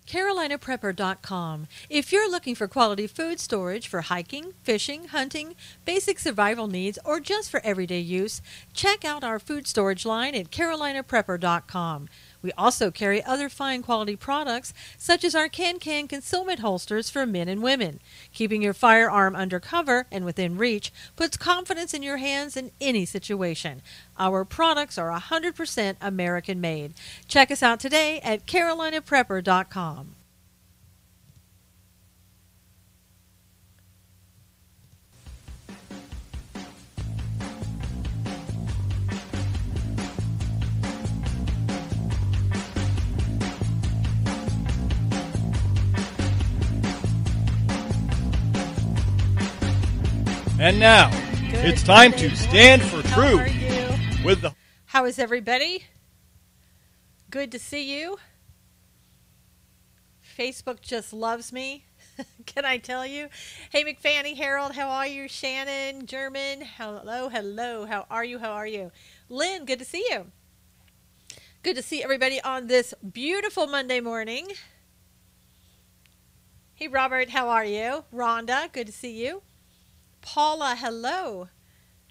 CarolinaPrepper.com. If you're looking for quality food storage for hiking, fishing, hunting, basic survival needs, or just for everyday use, check out our food storage line at CarolinaPrepper.com. We also carry other fine quality products, such as our can-can concealment holsters for men and women. Keeping your firearm under cover and within reach puts confidence in your hands in any situation. Our products are 100% American-made. Check us out today at CarolinaPrepper.com. And now, it's time to stand for How truth are you? with the... How is everybody? Good to see you. Facebook just loves me. Can I tell you? Hey, McFanny, Harold, how are you? Shannon, German, hello, hello. How are you? How are you? Lynn, good to see you. Good to see everybody on this beautiful Monday morning. Hey, Robert, how are you? Rhonda, good to see you. Paula, hello.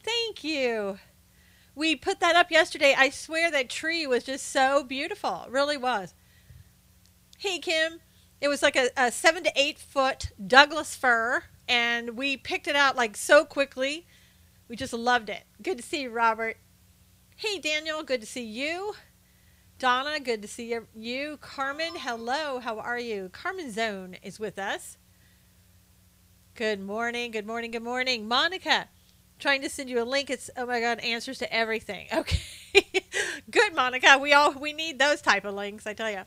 Thank you. We put that up yesterday. I swear that tree was just so beautiful. It really was. Hey, Kim. It was like a 7 to 8 foot Douglas fir, and we picked it out like so quickly. We just loved it. Good to see you, Robert. Hey, Daniel. Good to see you. Donna, good to see you. Carmen, hello. How are you? Carmen Zone is with us. Good morning, good morning, good morning. Monica, trying to send you a link. It's, oh my God, answers to everything. Okay. Good, Monica. We need those type of links, I tell you.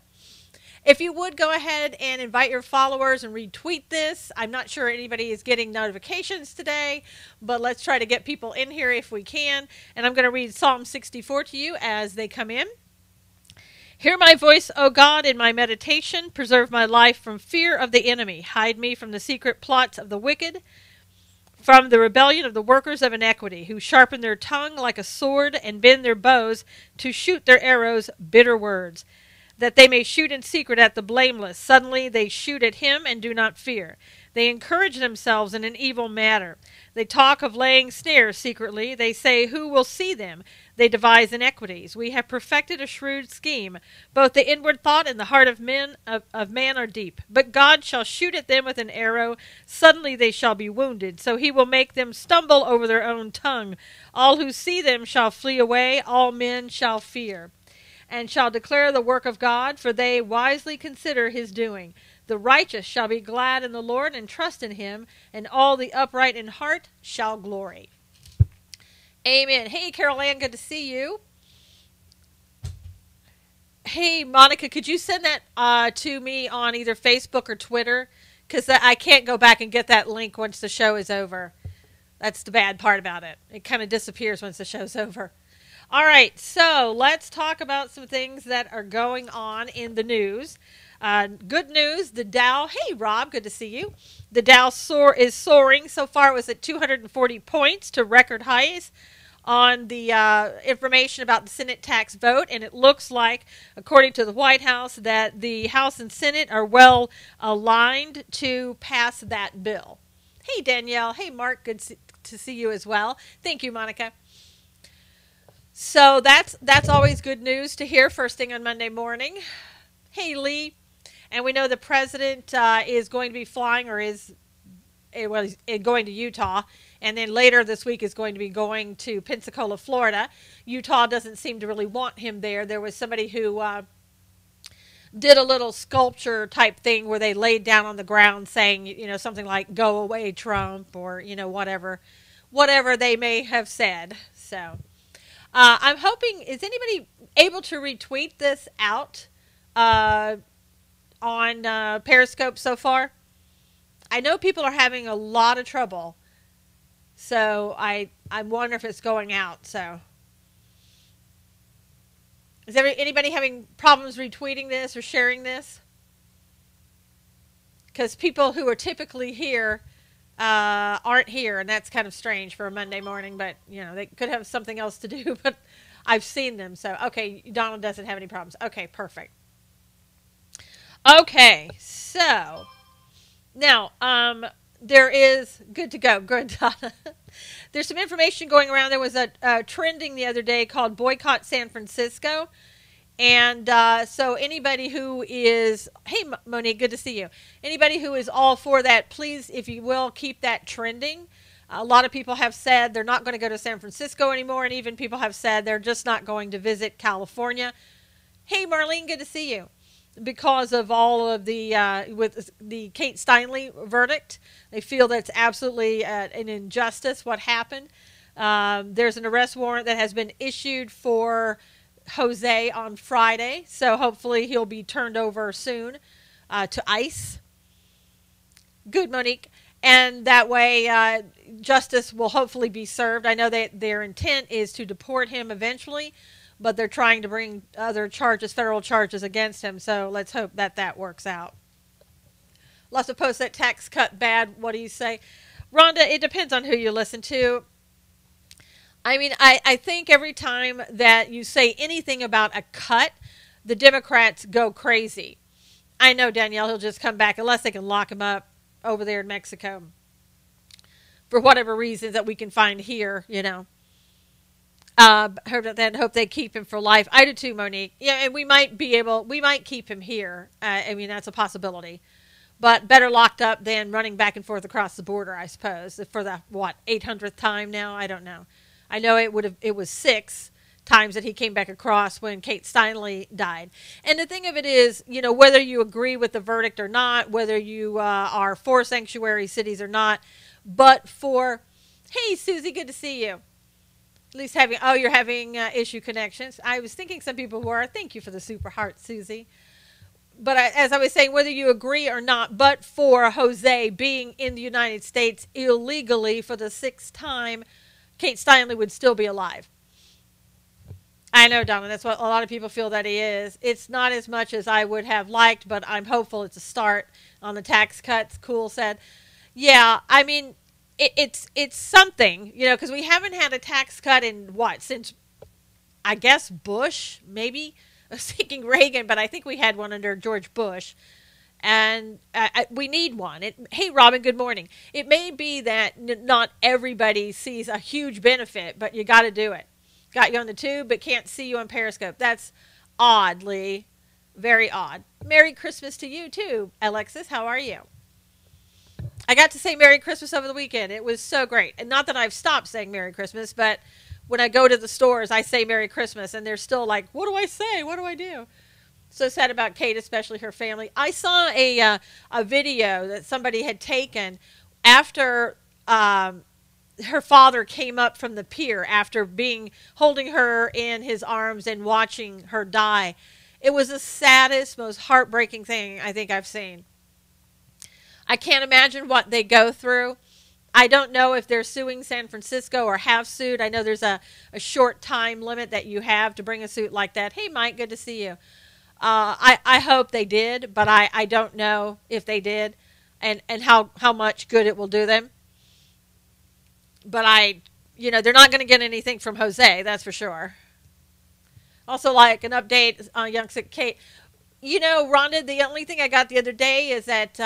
If you would go ahead and invite your followers and retweet this. I'm not sure anybody is getting notifications today, but let's try to get people in here if we can. And I'm going to read Psalm 64 to you as they come in. Hear my voice, O God, in my meditation. Preserve my life from fear of the enemy. Hide me from the secret plots of the wicked, from the rebellion of the workers of iniquity, who sharpen their tongue like a sword and bend their bows to shoot their arrows bitter words, that they may shoot in secret at the blameless. Suddenly they shoot at him and do not fear. They encourage themselves in an evil matter. They talk of laying snares secretly. They say, who will see them? They devise iniquities. We have perfected a shrewd scheme. Both the inward thought and the heart of man are deep. But God shall shoot at them with an arrow. Suddenly they shall be wounded. So he will make them stumble over their own tongue. All who see them shall flee away. All men shall fear, and shall declare the work of God, for they wisely consider his doing. The righteous shall be glad in the Lord and trust in him, and all the upright in heart shall glory. Amen. Hey, Carol Ann, good to see you. Hey, Monica, could you send that to me on either Facebook or Twitter? Because I can't go back and get that link once the show is over. That's the bad part about it. It kind of disappears once the show's over. All right, so let's talk about some things that are going on in the news. Good news, the Dow. Hey, Rob, good to see you. The Dow is soaring. So far, it was at 240 points to record highs on the information about the Senate tax vote. And it looks like, according to the White House, that the House and Senate are well aligned to pass that bill. Hey, Danielle. Hey, Mark, good to see you as well. Thank you, Monica. So that's always good news to hear first thing on Monday morning. Hey, Lee. And we know the president is going to be flying, or is going to Utah, and then later this week is going to be going to Pensacola, Florida. Utah doesn't seem to really want him there. There was somebody who did a little sculpture type thing where they laid down on the ground saying, you know, something like "Go away, Trump," or whatever they may have said. So I'm hoping, is anybody able to retweet this out on Periscope so far? I know people are having a lot of trouble, so I wonder if it's going out. So is anybody having problems retweeting this or sharing this? Because people who are typically here aren't here, and that's kind of strange for a Monday morning, but they could have something else to do. But I've seen them, so okay, Donald doesn't have any problems. Okay, perfect. Okay, so now there is good to go. Good, Donna. There's some information going around. There was a trending the other day called Boycott San Francisco. And so anybody who is, hey, Monique, good to see you. Anybody who is all for that, please, if you will, keep that trending. A lot of people have said they're not going to go to San Francisco anymore, and even people have said they're just not going to visit California. Hey, Marlene, good to see you. Because of all of the, with the Kate Steinle verdict, they feel that's absolutely an injustice what happened. There's an arrest warrant that has been issued for Jose on Friday, so hopefully he'll be turned over soon to ICE. Good, Monique. And that way justice will hopefully be served. I know that their intent is to deport him eventually, but they're trying to bring other charges, federal charges against him, so let's hope that that works out. Lots of posts that tax cut bad. What do you say? Rhonda, it depends on who you listen to. I mean, I think every time that you say anything about a cut, the Democrats go crazy. I know, Danielle, he'll just come back unless they can lock him up over there in Mexico for whatever reasons that we can find here, you know. Hope they keep him for life. I do too, Monique. Yeah, and we might keep him here. I mean, that's a possibility. But better locked up than running back and forth across the border, I suppose, for the, 800th time now? I don't know. I know it was 6 times that he came back across when Kate Steinle died. And the thing of it is, you know, whether you agree with the verdict or not, whether you are for sanctuary cities or not, but for, hey, Susie, good to see you. At least you're having issue connections. I was thinking some people were. Thank you for the super heart, Susie. But as I was saying, whether you agree or not, but for Jose being in the United States illegally for the 6th time, Kate Steinle would still be alive. I know, Donna, that's what a lot of people feel that he is. It's not as much as I would have liked, but I'm hopeful it's a start on the tax cuts. Cool said. Yeah, I mean, it's something, you know, because we haven't had a tax cut in since, I guess, Bush, maybe. I was thinking Reagan, but I think we had one under George Bush. And we need one. Hey, Robin, good morning. It may be that not everybody sees a huge benefit, but you got to do it. Got you on the tube, but can't see you on Periscope. That's odd, Lee. Very odd. Merry Christmas to you, too, Alexis. How are you? I got to say Merry Christmas over the weekend. It was so great. And not that I've stopped saying Merry Christmas, but when I go to the stores, I say Merry Christmas, and they're still like, what do I say? What do I do? So sad about Kate, especially her family. I saw a video that somebody had taken after her father came up from the pier after holding her in his arms and watching her die. It was the saddest, most heartbreaking thing I think I've seen. I can't imagine what they go through. I don't know if they're suing San Francisco or have sued. I know there's a short time limit that you have to bring a suit like that. Hey, Mike, good to see you. I hope they did, but I don't know if they did and how much good it will do them. But they're not going to get anything from Jose, that's for sure. Also, like an update on Young Sick Kate. You know, Rhonda, the only thing I got the other day is that,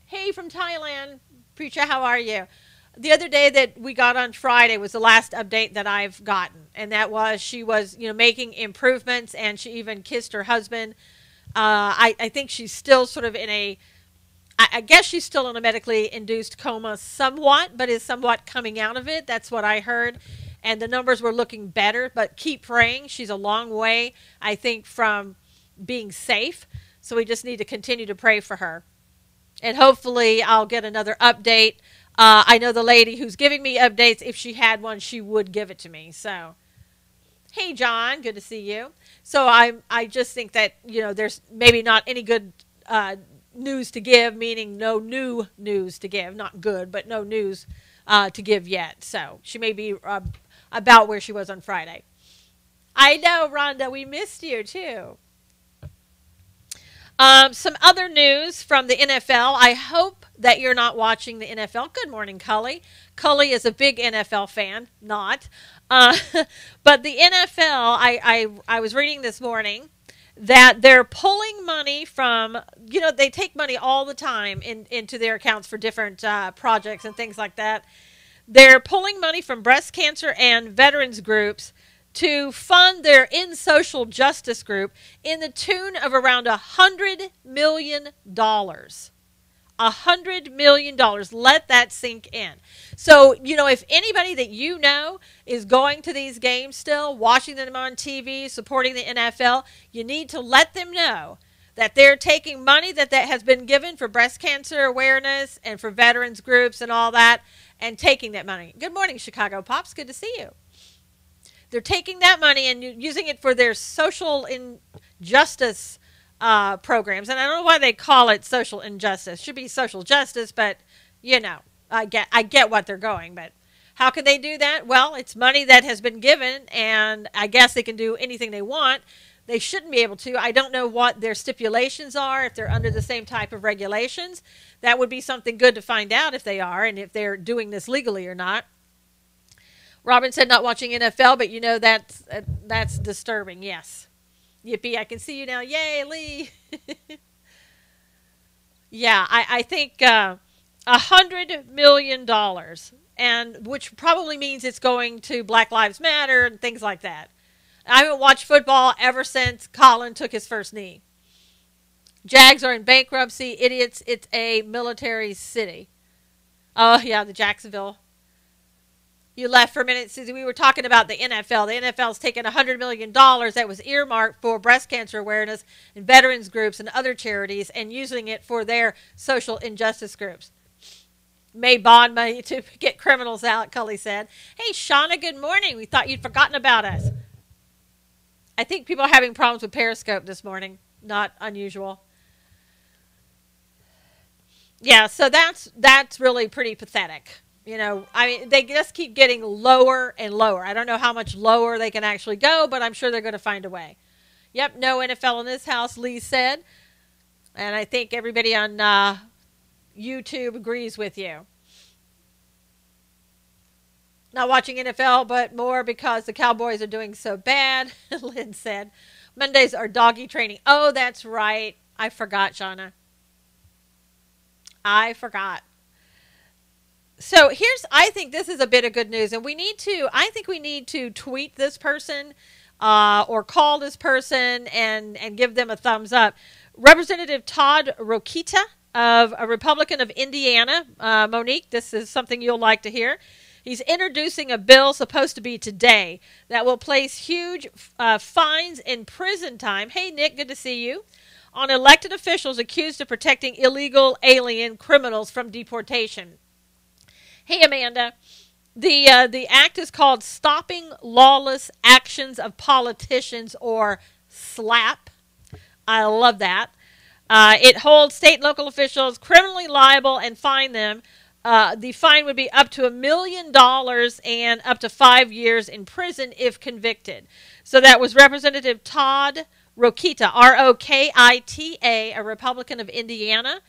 hey, from Thailand, Preacher, how are you? The other day that we got on Friday was the last update that I've gotten. And that was she was, making improvements, and she even kissed her husband. I think she's still sort of I guess she's still in a medically induced coma somewhat, but is somewhat coming out of it. That's what I heard. And the numbers were looking better, but keep praying. She's a long way, I think, from being safe. So we just need to continue to pray for her. And hopefully I'll get another update. I know the lady who's giving me updates, if she had one, she would give it to me. So, hey, John, good to see you. So I just think that, there's maybe not any good news to give, meaning no new news to give. Not good, but no news to give yet. So she may be about where she was on Friday. I know, Rhonda, we missed you too. Some other news from the NFL. I hope that you're not watching the NFL. Good morning, Cully. Cully is a big NFL fan. Not. But the NFL, I was reading this morning that they're pulling money from, they take money all the time into their accounts for different projects and things like that. They're pulling money from breast cancer and veterans groups to fund their in social justice group in the tune of around $100 million. $100 million. Let that sink in. So, if anybody that is going to these games still, watching them on TV, supporting the NFL, you need to let them know that they're taking money that has been given for breast cancer awareness and for veterans groups and all that, and taking that money. Good morning, Chicago Pops. Good to see you. They're taking that money and using it for their social injustice programs. And I don't know why they call it social injustice. It should be social justice, but, I get what they're going. But how can they do that? Well, it's money that has been given, and I guess they can do anything they want. They shouldn't be able to. I don't know what their stipulations are, if they're under the same type of regulations. That would be something good to find out if they are, and if they're doing this legally or not. Robin said not watching NFL, but that's disturbing. Yes. Yippee, I can see you now. Yay, Lee. Yeah, I think $100 million, and which probably means it's going to Black Lives Matter and things like that. I haven't watched football ever since Colin took his first knee. Jags are in bankruptcy. Idiots. It's a military city. Oh, yeah, the Jacksonville. You left for a minute, Susie. We were talking about the NFL. The NFL's taken $100 million that was earmarked for breast cancer awareness and veterans groups and other charities and using it for their social injustice groups. May bond money to get criminals out, Cully said. Hey, Shauna, good morning. We thought you'd forgotten about us. I think people are having problems with Periscope this morning. Not unusual. Yeah, so that's really pretty pathetic. They just keep getting lower and lower. I don't know how much lower they can actually go, but I'm sure they're going to find a way. Yep, no NFL in this house, Lee said. And I think everybody on YouTube agrees with you. Not watching NFL, but more because the Cowboys are doing so bad, Lynn said. Mondays are doggy training. Oh, that's right. I forgot, Shauna. I forgot. So I think this is a bit of good news, and I think we need to tweet this person or call this person and give them a thumbs up. Representative Todd Rokita, of a Republican of Indiana, Monique, this is something you'll like to hear. He's introducing a bill supposed to be today that will place huge fines and prison time. Hey, Nick, good to see you. On elected officials accused of protecting illegal alien criminals from deportation. Hey, Amanda. The act is called Stopping Lawless Actions of Politicians, or SLAPP. I love that. It holds state and local officials criminally liable and fine them. The fine would be up to $1 million and up to 5 years in prison if convicted. So that was Representative Todd Rokita, R-O-K-I-T-A, a Republican of Indiana.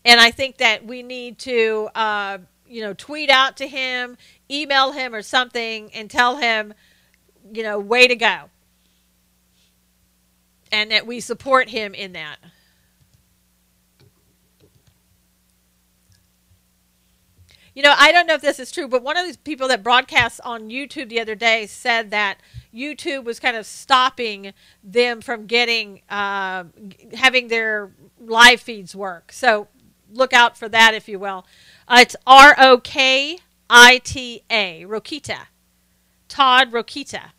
And I think that we need to, tweet out to him, email him or something, and tell him, way to go. And that we support him in that. I don't know if this is true, but one of these people that broadcasts on YouTube the other day said that YouTube was kind of stopping them from getting, having their live feeds work. So look out for that, if you will. It's R-O-K-I-T-A, Rokita. Todd Rokita.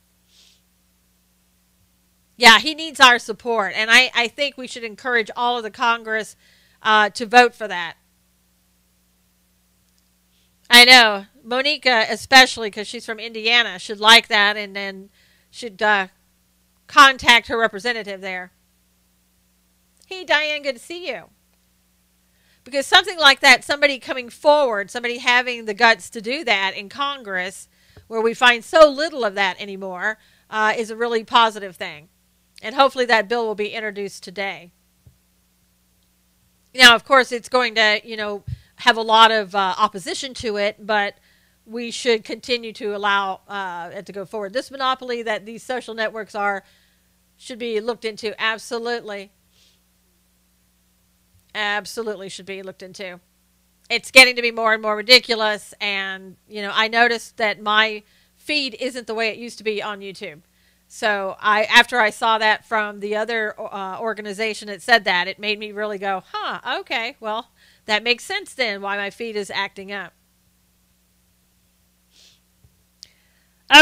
Yeah, he needs our support, and I think we should encourage all of the Congress to vote for that. I know. Monica, especially because she's from Indiana, should like that and then should contact her representative there. Hey, Diane, good to see you. Because something like that, somebody coming forward, somebody having the guts to do that in Congress, where we find so little of that anymore, is a really positive thing. And hopefully that bill will be introduced today. Now, of course, it's going to, have a lot of opposition to it, but we should continue to allow it to go forward. This monopoly that these social networks are Should be looked into. Absolutely. Absolutely should be looked into. It's getting to be more and more ridiculous. And, I noticed that my feed isn't the way it used to be on YouTube. So after I saw that from the other organization that said that, it made me really go, okay, well, that makes sense then why my feed is acting up.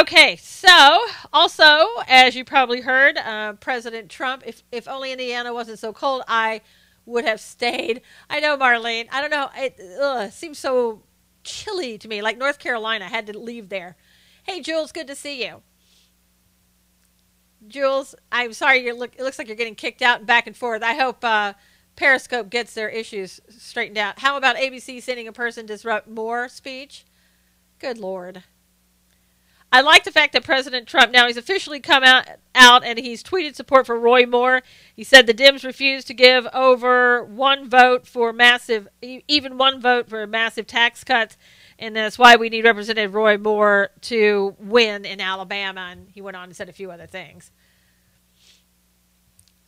Okay, so also, as you probably heard, President Trump, if only Indiana wasn't so cold, I would have stayed. I know, Marlene. I don't know. It seems so chilly to me, like North Carolina. I had to leave there. Hey, Jules, good to see you. Jules, I'm sorry. It looks like you're getting kicked out and back and forth. I hope Periscope gets their issues straightened out. How about ABC sending a person disrupt more speech? Good Lord. I like the fact that President Trump, now he's officially come out and he's tweeted support for Roy Moore. He said the Dems refused to give over even one vote for massive tax cuts, and that's why we need Representative Roy Moore to win in Alabama. And he went on and said a few other things.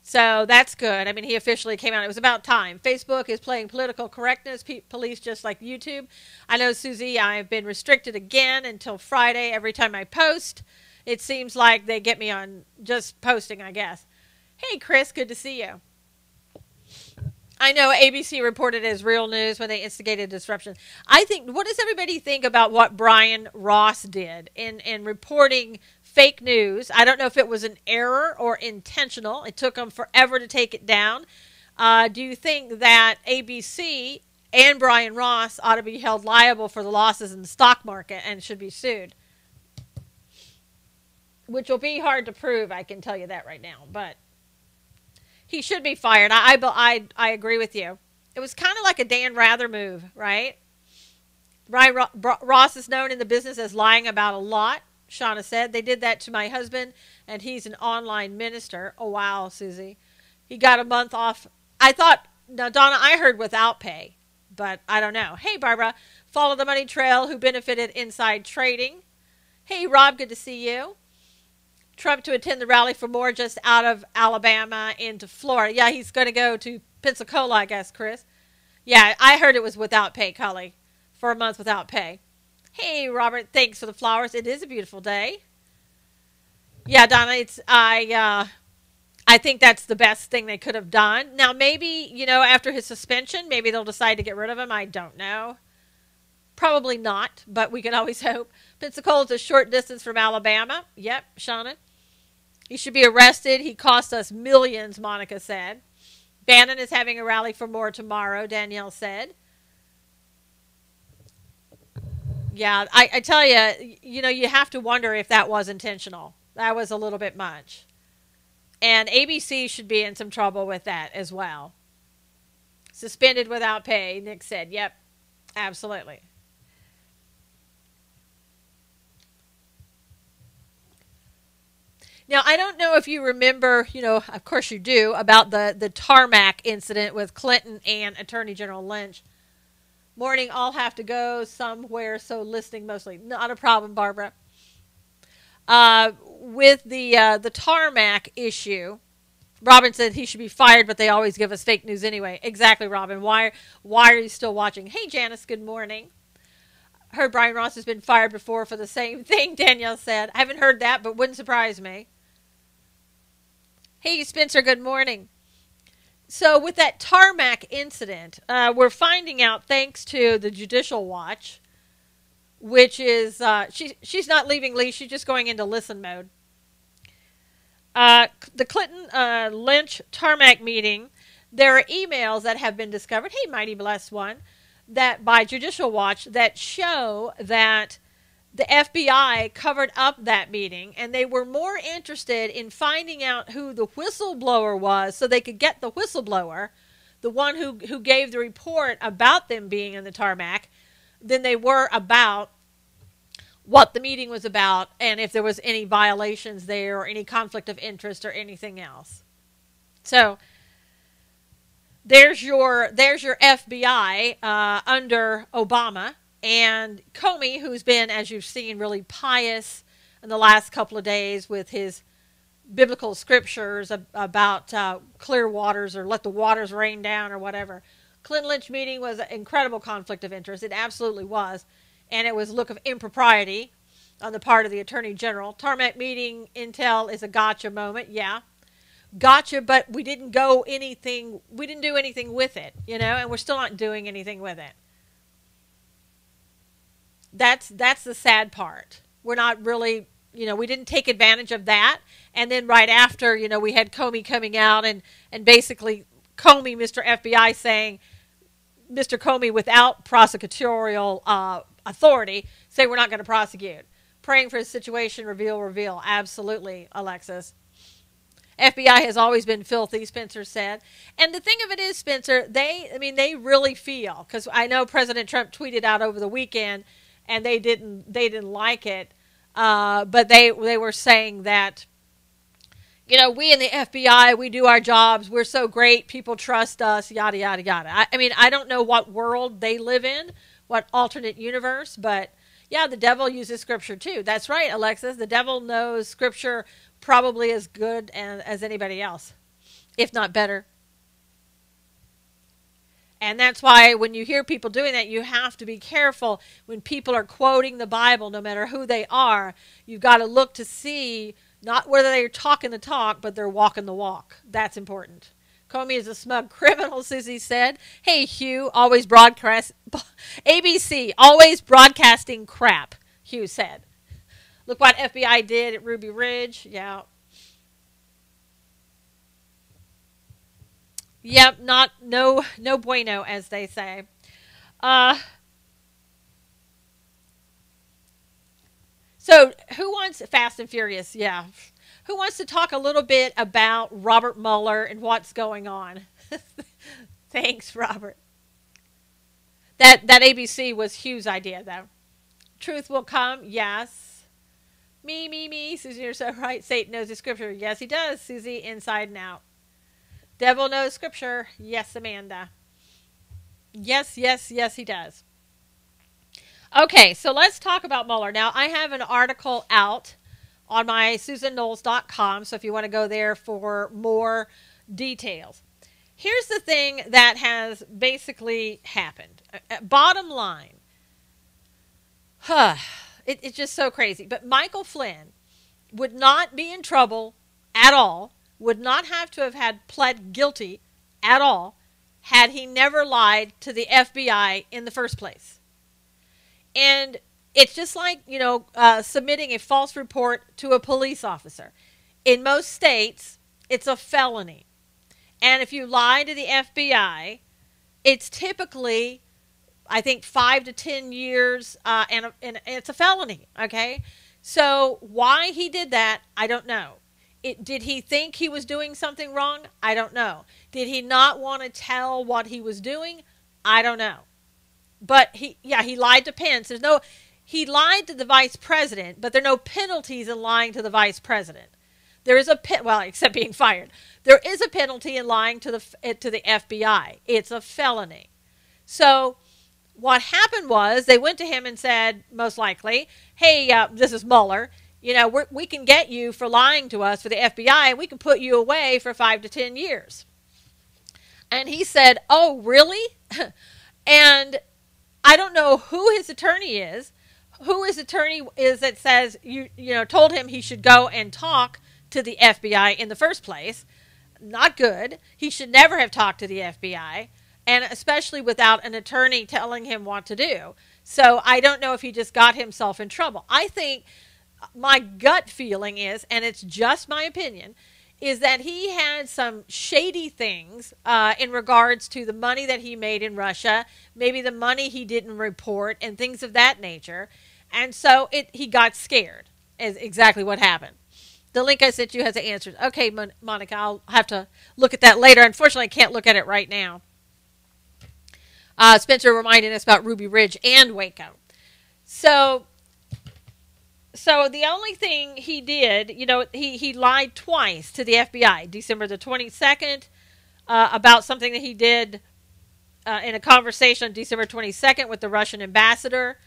So that's good. I mean, he officially came out. It was about time. Facebook is playing political correctness, police just like YouTube. I know, Susie, I've been restricted again until Friday every time I post. It seems like they get me on just posting, I guess. Hey, Chris, good to see you. I know ABC reported it as real news when they instigated disruption. What does everybody think about what Brian Ross did in reporting fake news? I don't know if it was an error or intentional. It took them forever to take it down. Do you think that ABC and Brian Ross ought to be held liable for the losses in the stock market and should be sued? Which will be hard to prove, I can tell you that right now, but he should be fired. I agree with you. It was kind of like a Dan Rather move, right? Brian Ross is known in the business as lying about a lot, Shauna said. They did that to my husband, and he's an online minister. Oh, wow, Susie. He got a month off. Now, Donna, I heard without pay, but I don't know. Hey, Barbara, follow the money trail who benefited inside trading. Hey, Rob, good to see you. Trump to attend the rally for more just out of Alabama into Florida. Yeah, he's going to go to Pensacola, I guess, Chris. Yeah, I heard it was without pay, Cully, for a month without pay. Hey, Robert, thanks for the flowers. It is a beautiful day. Yeah, Donna, I think that's the best thing they could have done. Now, maybe, after his suspension, maybe they'll decide to get rid of him. I don't know. Probably not, but we can always hope. Pensacola is a short distance from Alabama. Yep, Shauna. He should be arrested. He cost us millions, Monica said. Bannon is having a rally for more tomorrow, Danielle said. Yeah, I tell you, you have to wonder if that was intentional. That was a little bit much. And ABC should be in some trouble with that as well. Suspended without pay, Nick said. Yep, absolutely. Now, I don't know if you remember, of course you do, about the tarmac incident with Clinton and Attorney General Lynch. Morning, all have to go somewhere, so listening mostly. Not a problem, Barbara. With the tarmac issue, Robin said he should be fired, but they always give us fake news anyway. Exactly, Robin. Why are you still watching? Hey, Janice, good morning. Heard Brian Ross has been fired before for the same thing, Danielle said. I haven't heard that, but wouldn't surprise me. Hey, Spencer, good morning. So with that tarmac incident, we're finding out, thanks to the Judicial Watch, which is, she's not leaving Lee, she's just going into listen mode. The Clinton-Lynch tarmac meeting, there are emails that have been discovered, hey, mighty blessed one, that by Judicial Watch that show that the FBI covered up that meeting, and they were more interested in finding out who the whistleblower was so they could get the whistleblower, the one who gave the report about them being in the tarmac, than they were about what the meeting was about and if there was any violations there or any conflict of interest or anything else. So there's your FBI under Obama. And Comey, who's been, as you've seen, really pious in the last couple of days with his biblical scriptures about clear waters or let the waters rain down or whatever. Clinton Lynch meeting was an incredible conflict of interest. It absolutely was. And it was a look of impropriety on the part of the Attorney General. Tarmac meeting intel is a gotcha moment. Yeah. Gotcha, but we didn't do anything with it, and we're still not doing anything with it. That's the sad part. We're not really, we didn't take advantage of that. And then right after, we had Comey coming out and basically Comey, Mr. FBI, saying, Mr. Comey, without prosecutorial authority, say we're not going to prosecute. Praying for a situation, reveal. Absolutely, Alexis. FBI has always been filthy, Spencer said. And the thing of it is, Spencer, they really feel, because I know President Trump tweeted out over the weekend, and they didn't like it, but they were saying that, we in the FBI, we do our jobs, we're so great, people trust us, yada, yada, yada. I don't know what world they live in, what alternate universe, but yeah, the devil uses scripture too. That's right, Alexis. The devil knows scripture probably as good as anybody else, if not better. And that's why when you hear people doing that, you have to be careful when people are quoting the Bible, no matter who they are. You've got to look to see not whether they're talking the talk, but they're walking the walk. That's important. Comey is a smug criminal, Susie said. Hey, Hugh, always broadcast. ABC, always broadcasting crap, Hugh said. Look what FBI did at Ruby Ridge. Yeah. Yep, no bueno, as they say. So who wants Fast and Furious? Yeah. Who wants to talk a little bit about Robert Mueller and what's going on? Thanks, Robert. That ABC was Hugh's idea, though. Truth will come. Yes. Me. Susie, you're so right. Satan knows the scripture. Yes, he does, Susie, inside and out. Devil knows scripture. Yes, Amanda. Yes, he does. Okay, so let's talk about Mueller. Now, I have an article out on my SusanKnowles.com, so if you want to go there for more details. Here's the thing that has basically happened. Bottom line. It's just so crazy. But Michael Flynn would not be in trouble at all, would not have to have had pled guilty at all, had he never lied to the FBI in the first place. And it's just like, submitting a false report to a police officer. In most states, it's a felony. And if you lie to the FBI, it's typically, I think, 5 to 10 years, and it's a felony, okay? So why he did that, I don't know. Did he think he was doing something wrong? I don't know. Did he not want to tell what he was doing? I don't know. But he lied to Pence. He lied to the vice president, but there are no penalties in lying to the vice president. There is except being fired. There is a penalty in lying to the FBI. It's a felony. So what happened was they went to him and said, most likely, hey, this is Mueller. We can get you for lying to us for the FBI, and we can put you away for 5 to 10 years. And he said, oh, really? And I don't know who his attorney is, that says, told him he should go and talk to the FBI in the first place. Not good. He should never have talked to the FBI, and especially without an attorney telling him what to do. So I don't know if he just got himself in trouble. I think my gut feeling is, and it's just my opinion, is that he had some shady things in regards to the money that he made in Russia, maybe the money he didn't report, and things of that nature. And so he got scared, is exactly what happened. The link I sent you has the answers. Okay, Monica, I'll have to look at that later. Unfortunately, I can't look at it right now. Spencer reminded us about Ruby Ridge and Waco. So the only thing he did, he lied twice to the FBI. December the 22nd about something that he did in a conversation on December 22nd with the Russian ambassador,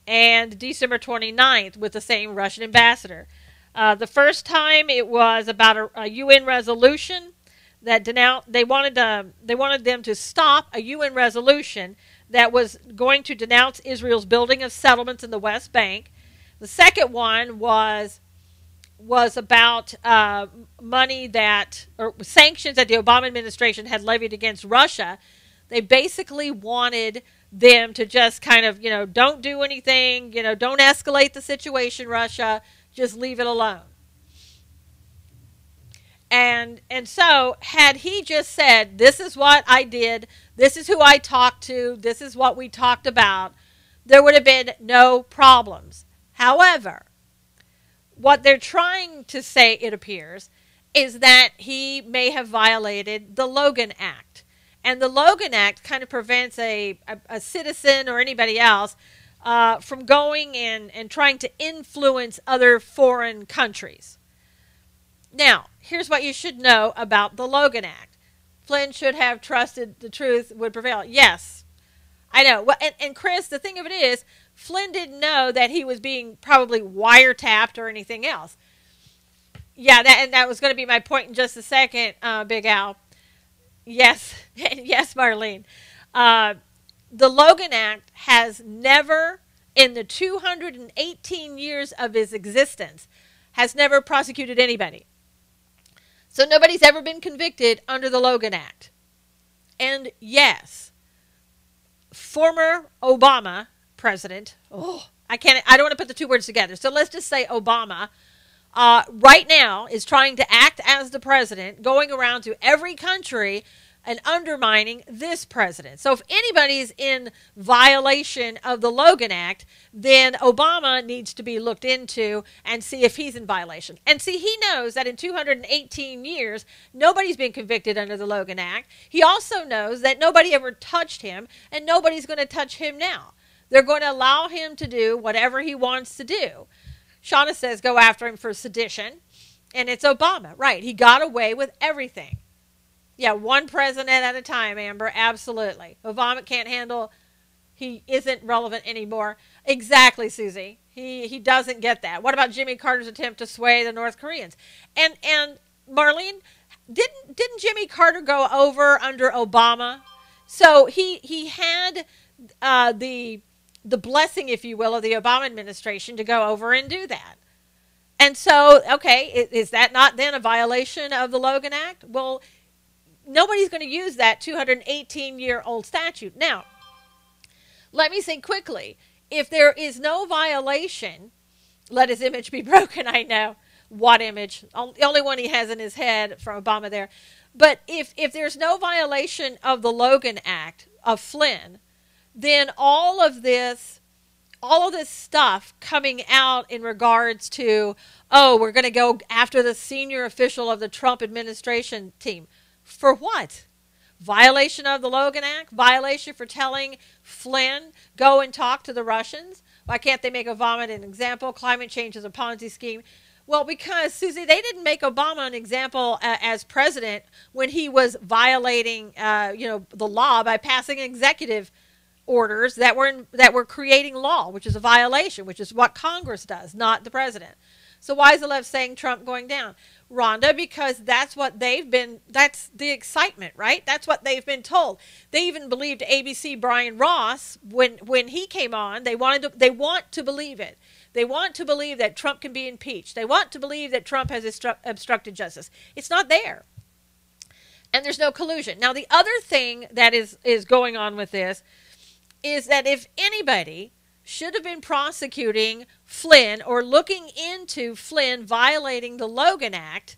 and December 29th with the same Russian ambassador. The first time it was about a UN resolution that they wanted them to stop a UN resolution that was going to denounce Israel's building of settlements in the West Bank. The second one was about money or sanctions that the Obama administration had levied against Russia. They basically wanted them to just kind of, don't do anything, don't escalate the situation, Russia, just leave it alone. And so had he just said, this is what I did, this is who I talked to, this is what we talked about, there would have been no problems. However, what they're trying to say, it appears, is that he may have violated the Logan Act. And the Logan Act kind of prevents a citizen or anybody else from going and trying to influence other foreign countries. Now, here's what you should know about the Logan Act. Flynn should have trusted the truth would prevail. Yes, I know. Well, and Chris, the thing of it is, Flynn didn't know that he was being probably wiretapped or anything else. Yeah, that was going to be my point in just a second, Big Al. Yes, yes, Marlene. The Logan Act has never, in the 218 years of its existence, has never prosecuted anybody. So nobody's ever been convicted under the Logan Act. And yes, former Obama president, I don't want to put the two words together. So let's just say Obama, right now is trying to act as the president, going around to every country and undermining this president. So if anybody's in violation of the Logan Act, then Obama needs to be looked into and see if he's in violation. And see, he knows that in 218 years, nobody's been convicted under the Logan Act. He also knows that nobody ever touched him, and nobody's going to touch him now. They're going to allow him to do whatever he wants to do. Shauna says go after him for sedition, and it's Obama. Right, he got away with everything. Yeah, one president at a time, Amber, absolutely. Obama can't handle, he isn't relevant anymore. Exactly, Susie. He doesn't get that. What about Jimmy Carter's attempt to sway the North Koreans? And Marlene, didn't Jimmy Carter go over under Obama? So he had the blessing, if you will, of the Obama administration to go over and do that. And so, okay, is that not then a violation of the Logan Act? Well, nobody's going to use that 218-year-old statute. Now, let me say quickly, if there is no violation, let his image be broken. I know. What image? The only one he has in his head from Obama there. But if there's no violation of the Logan Act of Flynn, then all of this stuff coming out in regards to, we're going to go after the senior official of the Trump administration team. For what? Violation of the Logan Act? Violation for telling Flynn, go and talk to the Russians? Why can't they make Obama an example? Climate change is a Ponzi scheme. Well, because, Susie, they didn't make Obama an example as president when he was violating the law by passing executive orders that were creating law, which is a violation, which is what Congress does, not the president. So why is the left saying Trump going down? Rhonda, because that's the excitement, right? That's what they've been told. They even believed ABC Brian Ross when he came on. They want to believe it. They want to believe that Trump can be impeached. They want to believe that Trump has obstructed justice. It's not there. And there's no collusion. Now, the other thing that is going on with this is that if anybody should have been prosecuting Flynn or looking into Flynn violating the Logan Act,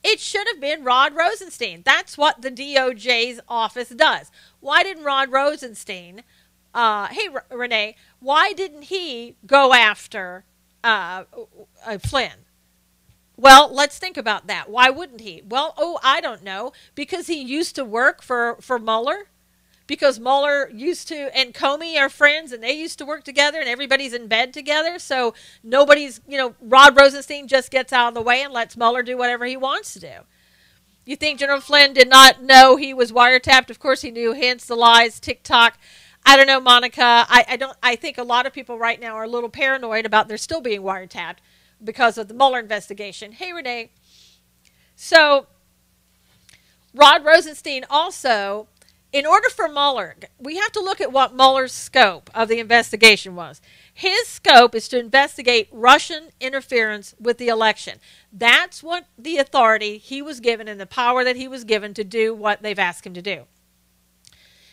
it should have been Rod Rosenstein. That's what the DOJ's office does. Why didn't Rod Rosenstein, Renee, why didn't he go after Flynn? Well, let's think about that. Why wouldn't he? Well, I don't know. Because he used to work for Mueller? Because Mueller and Comey are friends and they used to work together and everybody's in bed together. So Rod Rosenstein just gets out of the way and lets Mueller do whatever he wants to do. You think General Flynn did not know he was wiretapped? Of course he knew, hence the lies, TikTok. I don't know, Monica. I think a lot of people right now are a little paranoid about there still being wiretapped. because of the Mueller investigation. Hey, Renee. So Rod Rosenstein also, in order for Mueller, we have to look at what Mueller's scope of the investigation was. His scope is to investigate Russian interference with the election. That's what the authority he was given and the power that he was given to do what they've asked him to do.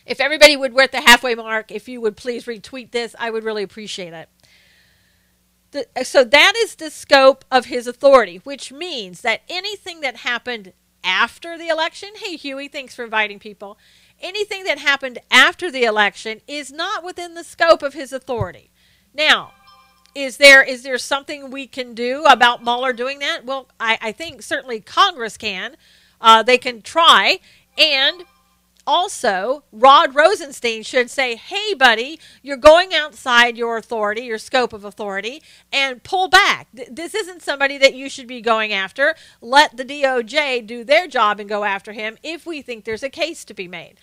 If everybody would, we're at the halfway mark, if you would please retweet this, I would really appreciate it. So that is the scope of his authority, which means that anything that happened after the election, hey Huey, thanks for inviting people, anything that happened after the election is not within the scope of his authority. Now, is there something we can do about Mueller doing that? Well, I think certainly Congress can. They can try, and also, Rod Rosenstein should say, hey, buddy, you're going outside your authority, your scope of authority, and pull back. This isn't somebody that you should be going after. Let the DOJ do their job and go after him if we think there's a case to be made.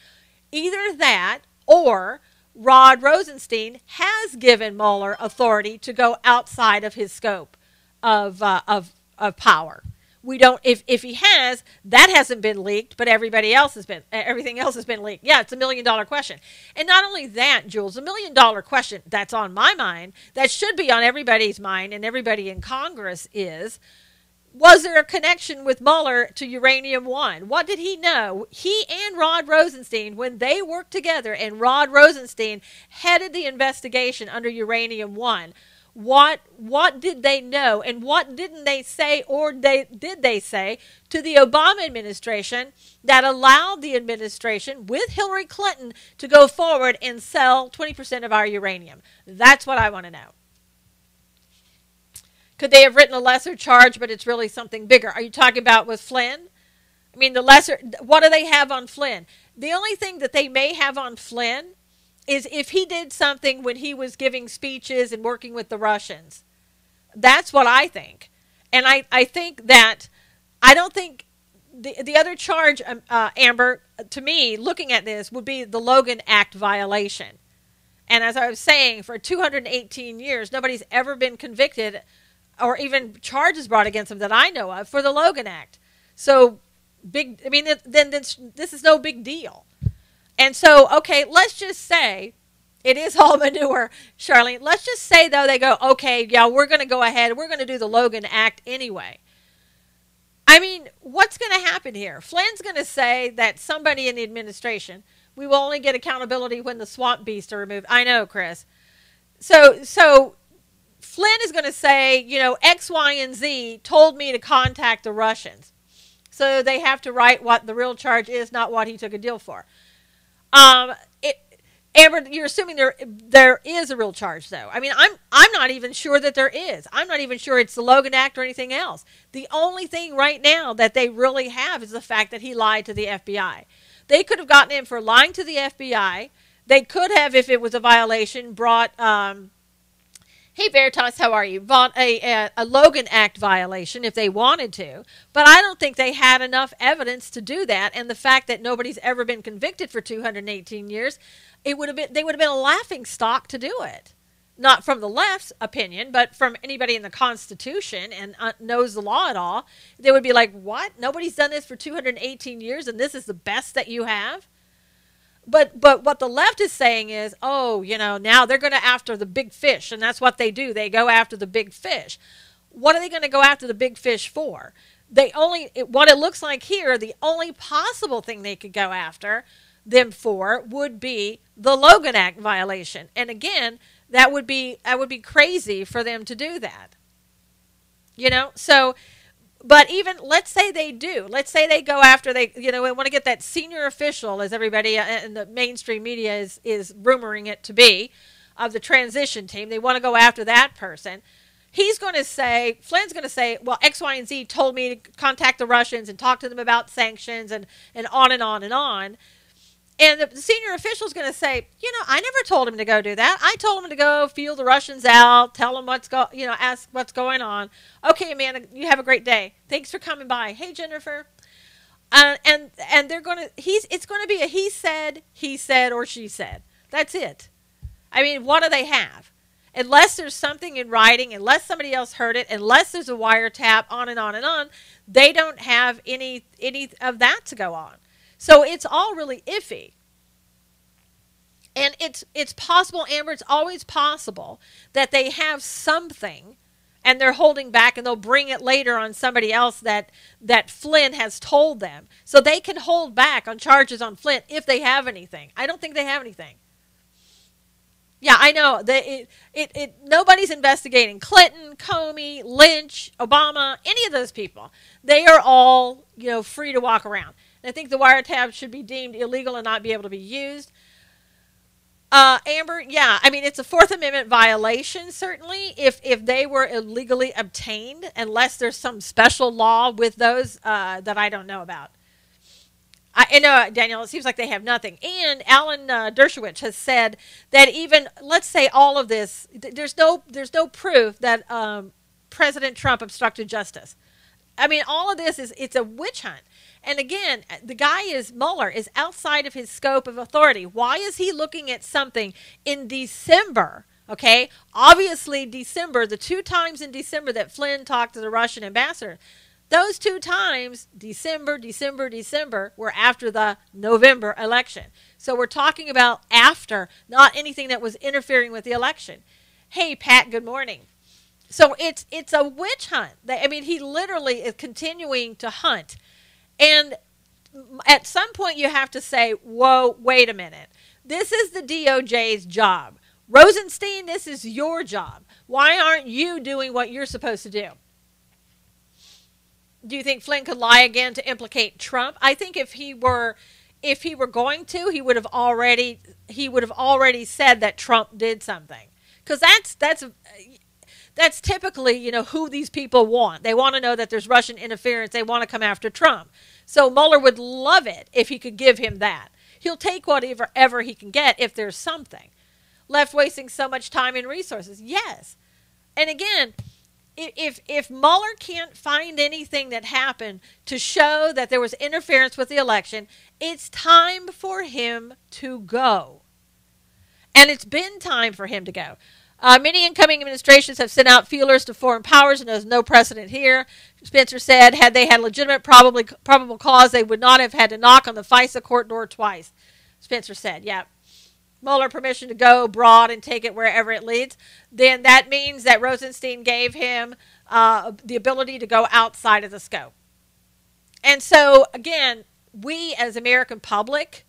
Either that or Rod Rosenstein has given Mueller authority to go outside of his scope of power. We don't. If he has, that hasn't been leaked, but everything else has been leaked. Yeah, it's $1 million question. And not only that, Jules, $1 million question that's on my mind, that should be on everybody's mind and everybody in Congress is, was there a connection with Mueller to Uranium One? What did he know? He and Rod Rosenstein, when they worked together, and Rod Rosenstein headed the investigation under Uranium One. What did they know, and what didn't they say, or did they say to the Obama administration that allowed the administration with Hillary Clinton to go forward and sell 20% of our uranium? That's what I want to know. Could they have written a lesser charge, but it's really something bigger? Are you talking about with Flynn? I mean, what do they have on Flynn? The only thing that they may have on Flynn is if he did something when he was giving speeches and working with the Russians. That's what I think. And I think that, I don't think, the other charge, Amber, to me, looking at this, would be the Logan Act violation. And as I was saying, for 218 years, nobody's ever been convicted or even charges brought against them that I know of for the Logan Act. So, then this is no big deal. And so, okay, let's just say, it is all manure, Charlene. Let's just say, though, they go, okay, yeah, we're going to go ahead. We're going to do the Logan Act anyway. I mean, what's going to happen here? Flynn's going to say that somebody in the administration, we will only get accountability when the swamp beasts are removed. I know, Chris. So Flynn is going to say, you know, X, Y, and Z told me to contact the Russians. So they have to write what the real charge is, not what he took a deal for. Amber, you're assuming there is a real charge, though. I mean, I'm not even sure that there is. I'm not even sure it's the Logan Act or anything else. The only thing right now that they really have is the fact that he lied to the FBI. They could have gotten him for lying to the FBI. They could have, if it was a violation, brought, hey Veritas, how are you? Brought a Logan Act violation if they wanted to. But I don't think they had enough evidence to do that. And the fact that nobody's ever been convicted for 218 years, they would have been a laughing stock to do it. Not from the left's opinion, but from anybody in the Constitution and knows the law at all. They would be like, what? Nobody's done this for 218 years and this is the best that you have? But what the left is saying is, oh, you know, now they're going to after the big fish, and that's what they do. They go after the big fish. What are they going to go after the big fish for? What it looks like here, the only possible thing they could go after them for would be the Logan Act violation. And again, that would be crazy for them to do that. You know, so. But even, let's say they do. Let's say they go after, they want to get that senior official, as everybody in the mainstream media is rumoring it to be, of the transition team. They want to go after that person. He's going to say, Flynn's going to say, well, X, Y, and Z told me to contact the Russians and talk to them about sanctions and on and on and on. And the senior official is going to say, you know, I never told him to go do that. I told him to go feel the Russians out, tell them ask what's going on. Okay, man, you have a great day. Thanks for coming by. Hey, Jennifer. And they're going to, it's going to be a he said, or she said. That's it. I mean, what do they have? Unless there's something in writing, unless somebody else heard it, unless there's a wiretap, on and on and on, they don't have any of that to go on. So it's all really iffy. And it's possible, Amber, it's always possible that they have something and they're holding back, and they'll bring it later on somebody else that Flynn has told them. So they can hold back on charges on Flynn if they have anything. I don't think they have anything. Yeah, I know. Nobody's investigating Clinton, Comey, Lynch, Obama, any of those people. They are all, free to walk around. And I think the wiretap should be deemed illegal and not be able to be used. Amber, yeah, I mean, it's a Fourth Amendment violation, certainly, if they were illegally obtained, unless there's some special law with those that I don't know about. I know, Daniel, it seems like they have nothing. And Alan Dershowitz has said that even, let's say all of this, there's no proof that President Trump obstructed justice. I mean, all of this it's a witch hunt. And again, the guy Mueller is outside of his scope of authority. Why is he looking at something in December? Okay, obviously December, the 2 times in December that Flynn talked to the Russian ambassador, those 2 times, December, were after the November election. So we're talking about after, not anything that was interfering with the election. Hey, Pat, good morning. So it's a witch hunt. I mean, he literally is continuing to hunt. And at some point you have to say, whoa, wait a minute. This is the DOJ's job. Rosenstein, this is your job. Why aren't you doing what you're supposed to do? Do you think Flynn could lie again to implicate Trump? I think if he were going to, he would have already said that Trump did something. Because that's typically, who these people want. They want to know that there's Russian interference. They want to come after Trump. So Mueller would love it if he could give him that. He'll take whatever he can get if there's something. Left wasting so much time and resources. Yes. And again, if Mueller can't find anything that happened to show that there was interference with the election, it's time for him to go. And it's been time for him to go. Many incoming administrations have sent out feelers to foreign powers, and there's no precedent here. Spencer said, had they had legitimate probable cause, they would not have had to knock on the FISA court door twice. Spencer said, yeah. Mueller permission to go broad and take it wherever it leads. Then that means that Rosenstein gave him the ability to go outside of the scope. And so, again, we as American public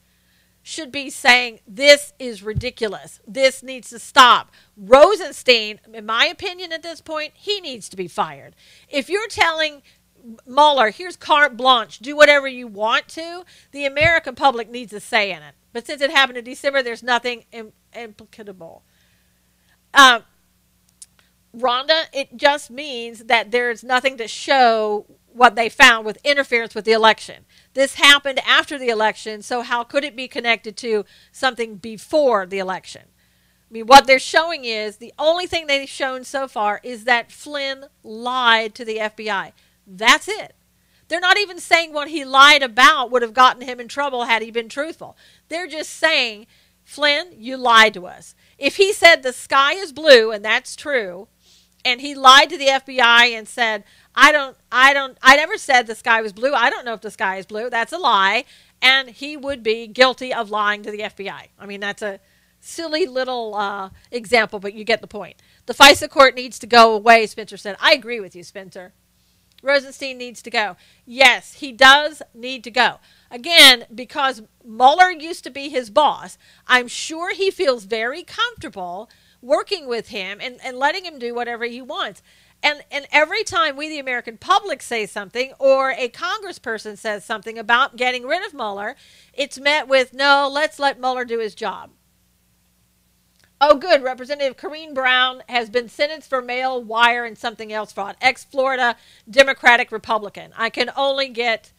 should be saying, this is ridiculous. This needs to stop. Rosenstein, in my opinion at this point, he needs to be fired. If you're telling Mueller, here's carte blanche, do whatever you want to, the American public needs a say in it. But since it happened in December, there's nothing implicable. Rhonda, it just means that there's nothing to show what they found with interference with the election. This happened after the election, so how could it be connected to something before the election? I mean, what they're showing is, the only thing they've shown so far is that Flynn lied to the FBI. That's it. They're not even saying what he lied about would have gotten him in trouble had he been truthful. They're just saying, Flynn, you lied to us. If he said the sky is blue, and that's true, and he lied to the FBI and said, I never said the sky was blue. I don't know if the sky is blue. That's a lie. And he would be guilty of lying to the FBI. I mean, that's a silly little example, but you get the point. The FISA court needs to go away, Spencer said. I agree with you, Spencer. Rosenstein needs to go. Yes, he does need to go. Again, because Mueller used to be his boss, I'm sure he feels very comfortable working with him and letting him do whatever he wants. And every time we, the American public, say something, or a congressperson says something about getting rid of Mueller, it's met with, no, let's let Mueller do his job. Oh, good. Representative Corrine Brown has been sentenced for mail, wire, and something else fraud. Ex-Florida Democratic Republican. I can only get,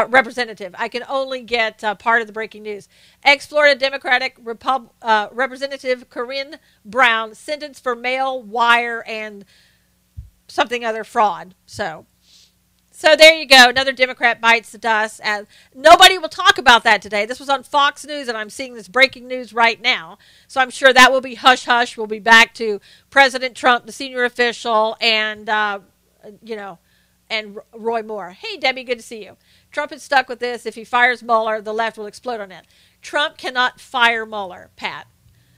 representative. I can only get part of the breaking news. Ex-Florida Democratic Representative Corrine Brown sentenced for mail, wire, and something other fraud. So So there you go. Another Democrat bites the dust. Nobody will talk about that today. This was on Fox News, and I'm seeing this breaking news right now. So I'm sure that will be hush hush. We'll be back to President Trump, the senior official, and and Roy Moore. Hey, Debbie, good to see you. Trump is stuck with this. If he fires Mueller, the left will explode on it. Trump cannot fire Mueller, Pat.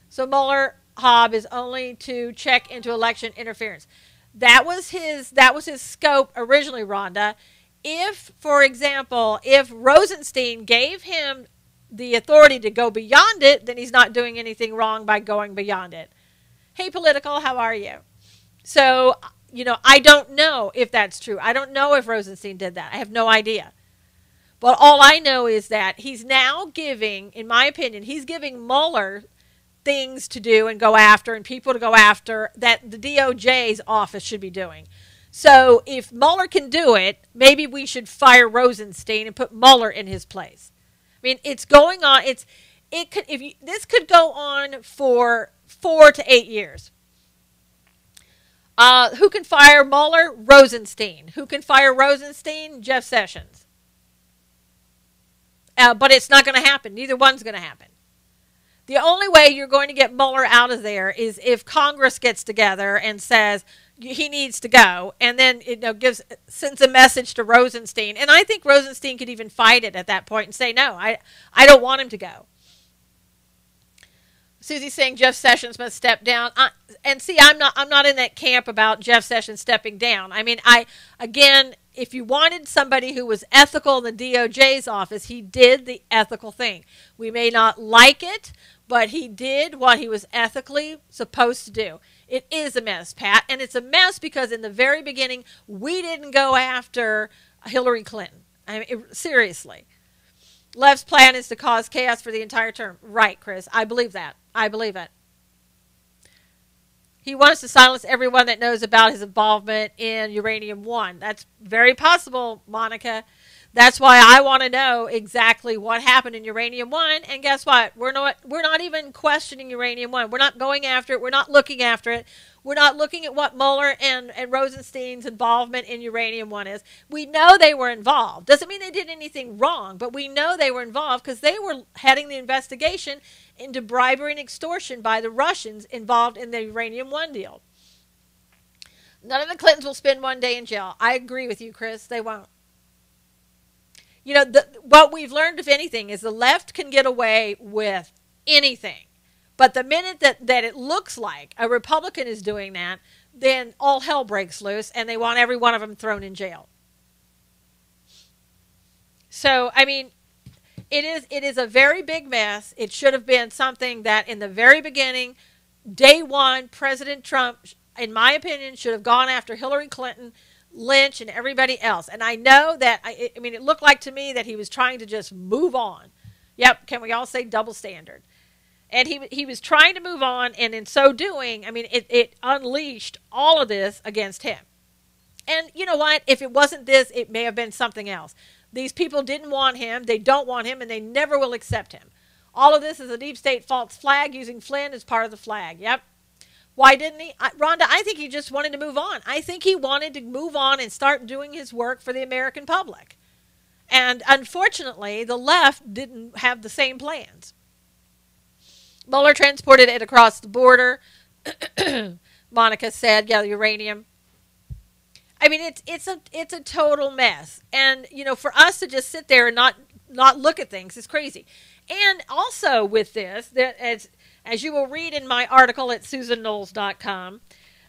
So Mueller job is only to check into election interference. That was his scope originally, Rhonda. If, for example, if Rosenstein gave him the authority to go beyond it, then he's not doing anything wrong by going beyond it. Hey, Political, how are you? So, I don't know if that's true. I don't know if Rosenstein did that. I have no idea. But all I know is that he's now giving, in my opinion, he's giving Mueller things to do and go after and people to go after that the DOJ's office should be doing. So if Mueller can do it, maybe we should fire Rosenstein and put Mueller in his place. I mean, it's going on. This could go on for 4 to 8 years. Who can fire Mueller? Rosenstein. Who can fire Rosenstein? Jeff Sessions. But it's not going to happen. Neither one's going to happen. The only way you're going to get Mueller out of there is if Congress gets together and says he needs to go, and then sends a message to Rosenstein. And I think Rosenstein could even fight it at that point and say, no, I don't want him to go. Susie's saying Jeff Sessions must step down. And see, I'm not in that camp about Jeff Sessions stepping down. I mean, if you wanted somebody who was ethical in the DOJ's office, he did the ethical thing. We may not like it, but he did what he was ethically supposed to do. It is a mess, Pat, and it's a mess because in the very beginning, we didn't go after Hillary Clinton. I mean, seriously. Left's plan is to cause chaos for the entire term. Right, Chris. I believe that. I believe it. He wants to silence everyone that knows about his involvement in Uranium One. That's very possible, Monica. That's why I want to know exactly what happened in Uranium One. And guess what? We're not even questioning Uranium One. We're not going after it. We're not looking after it. We're not looking at what Mueller and Rosenstein's involvement in Uranium One is. We know they were involved. Doesn't mean they did anything wrong, but we know they were involved because they were heading the investigation into bribery and extortion by the Russians involved in the Uranium One deal. None of the Clintons will spend one day in jail. I agree with you, Chris. They won't. What we've learned, if anything, is the left can get away with anything. But the minute that it looks like a Republican is doing that, then all hell breaks loose, and they want every one of them thrown in jail. So, I mean, it is a very big mess. It should have been something that in the very beginning, day one, President Trump, in my opinion, should have gone after Hillary Clinton, Lynch, and everybody else. And I know that, it looked like to me that he was trying to just move on. Yep, can we all say double standard? And he was trying to move on, and in so doing, it unleashed all of this against him. And you know what? If it wasn't this, it may have been something else. These people didn't want him, they don't want him, and they never will accept him. All of this is a deep state false flag using Flynn as part of the flag. Yep. Why didn't he? Rhonda, I think he just wanted to move on. I think he wanted to move on and start doing his work for the American public. And unfortunately, the left didn't have the same plans. Mueller transported it across the border. Monica said, yeah, the uranium. I mean, it's a total mess. And, for us to just sit there and not look at things is crazy. And also with this, that as you will read in my article at SusanKnowles.com,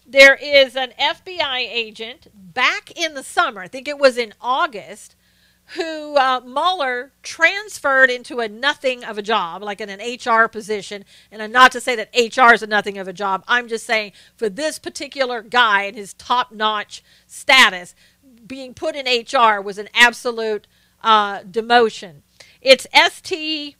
there is an FBI agent back in the summer, I think it was in August, who Mueller transferred into a nothing of a job, like in an HR position. And not to say that HR is a nothing of a job. I'm just saying for this particular guy and his top-notch status, being put in HR was an absolute demotion. It's Strzok.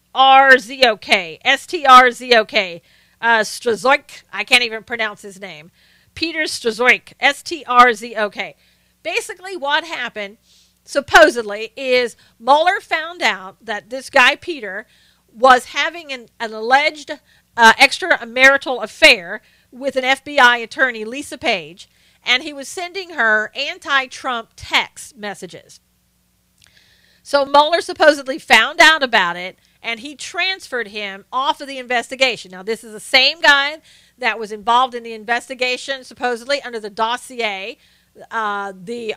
Strzok. Strzok. I can't even pronounce his name. Peter Strzok. Strzok. Basically what happened, supposedly, is Mueller found out that this guy, Peter, was having an alleged extramarital affair with an FBI attorney, Lisa Page, and he was sending her anti-Trump text messages. So Mueller supposedly found out about it, and he transferred him off of the investigation. Now, this is the same guy that was involved in the investigation, supposedly under the dossier, the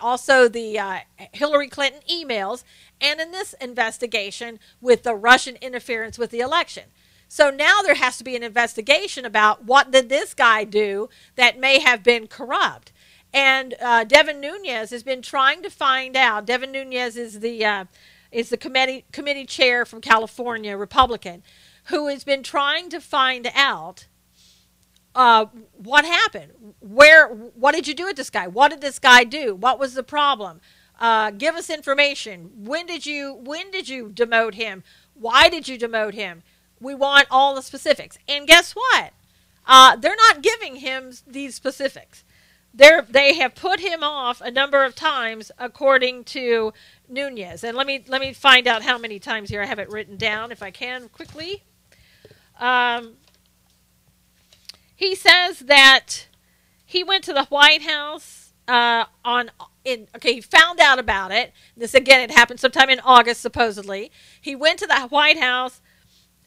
Hillary Clinton emails, and in this investigation with the Russian interference with the election. So now there has to be an investigation about what did this guy do that may have been corrupt. And Devin Nunes has been trying to find out. Devin Nunes is the committee chair from California, Republican, who has been trying to find out what happened. What did you do with this guy? What did this guy do? What was the problem? Give us information. When did you demote him? Why did you demote him? We want all the specifics. And guess what? They're not giving him these specifics. They have put him off a number of times, according to Nunes. And let me find out how many times here. I have it written down if I can quickly. He says that he went to the White House he found out about it. This again, it happened sometime in August, supposedly. He went to the White House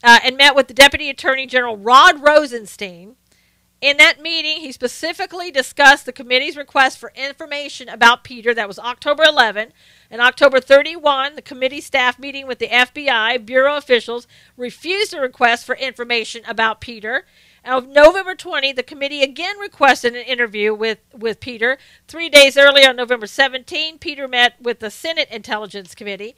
and met with the Deputy Attorney General Rod Rosenstein. In that meeting, he specifically discussed the committee's request for information about Peter. That was October 11. And October 31, the committee staff meeting with the FBI bureau officials refused the request for information about Peter. And on November 20, the committee again requested an interview with Peter. 3 days earlier, on November 17, Peter met with the Senate Intelligence Committee.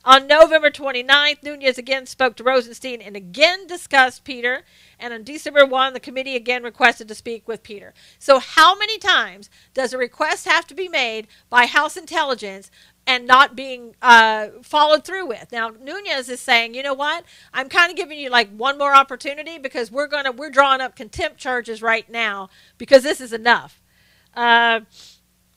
On November 29th, Nunes again spoke to Rosenstein and again discussed Peter. And on December 1, the committee again requested to speak with Peter. So how many times does a request have to be made by House Intelligence and not being followed through with? Now, Nunes is saying, you know what? I'm kind of giving you like one more opportunity because we're drawing up contempt charges right now because this is enough.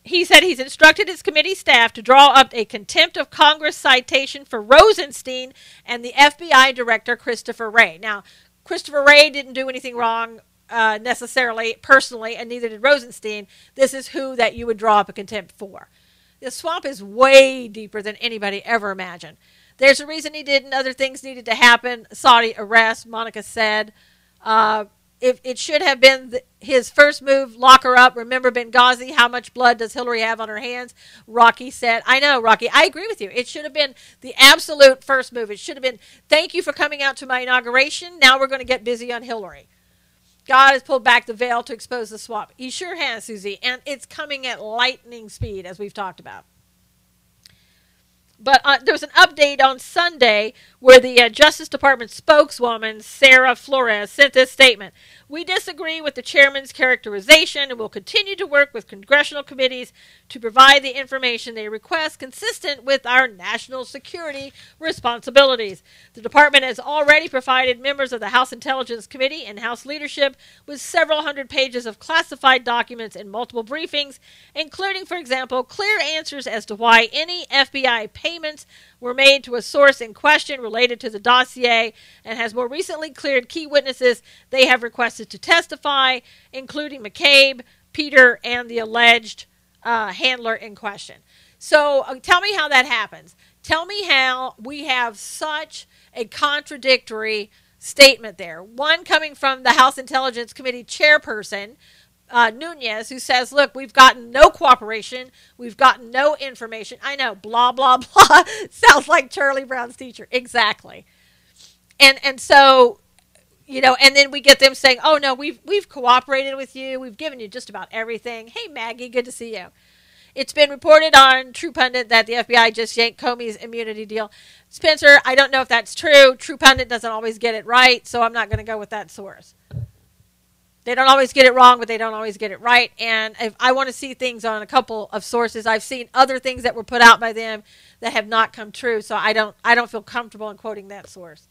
He said he's instructed his committee staff to draw up a contempt of Congress citation for Rosenstein and the FBI director, Christopher Wray. Now, Christopher Wray didn't do anything wrong necessarily, personally, and neither did Rosenstein. This is who that you would draw up a contempt for. The swamp is way deeper than anybody ever imagined. There's a reason he didn't. Other things needed to happen. Saudi arrest, Monica said. If it should have been his first move, lock her up. Remember Benghazi, how much blood does Hillary have on her hands? Rocky said, I know, Rocky, I agree with you. It should have been the absolute first move. It should have been, thank you for coming out to my inauguration. Now we're going to get busy on Hillary. God has pulled back the veil to expose the swamp. He sure has, Susie, and it's coming at lightning speed, as we've talked about. But there was an update on Sunday where the Justice Department spokeswoman, Sarah Flores, sent this statement. We disagree with the chairman's characterization and will continue to work with congressional committees to provide the information they request consistent with our national security responsibilities. The department has already provided members of the House Intelligence Committee and House leadership with several hundred pages of classified documents in multiple briefings, including, for example, clear answers as to why any FBI payments were made to a source in question related to the dossier, and has more recently cleared key witnesses they have requested to testify, including McCabe, Peter, and the alleged handler in question. So tell me how that happens. Tell me how we have such a contradictory statement there. One coming from the House Intelligence Committee chairperson, Nunes, who says, look, we've gotten no cooperation. We've gotten no information. I know, blah, blah, blah. Sounds like Charlie Brown's teacher. Exactly. And so, you know, and then we get them saying, oh, no, we've cooperated with you. We've given you just about everything. Hey, Maggie, good to see you. It's been reported on True Pundit that the FBI just yanked Comey's immunity deal. Spencer, I don't know if that's true. True Pundit doesn't always get it right, so I'm not going to go with that source. They don't always get it wrong, but they don't always get it right. And if I want to see things on a couple of sources, I've seen other things that were put out by them that have not come true. So I don't feel comfortable in quoting that source.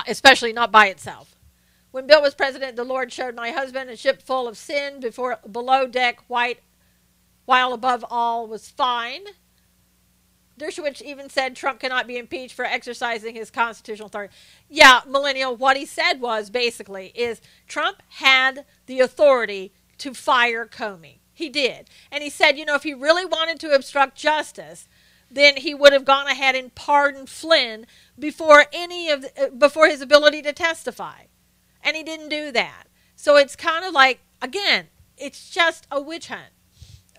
Especially not by itself. When Bill was president, the Lord showed my husband a ship full of sin below deck, white, while above all was fine. Dershowitz even said Trump cannot be impeached for exercising his constitutional authority. Yeah, Millennial, what he said was basically is Trump had the authority to fire Comey. He did. And he said, if he really wanted to obstruct justice, then he would have gone ahead and pardoned Flynn before before his ability to testify. And he didn't do that. So it's kind of like, again, it's just a witch hunt.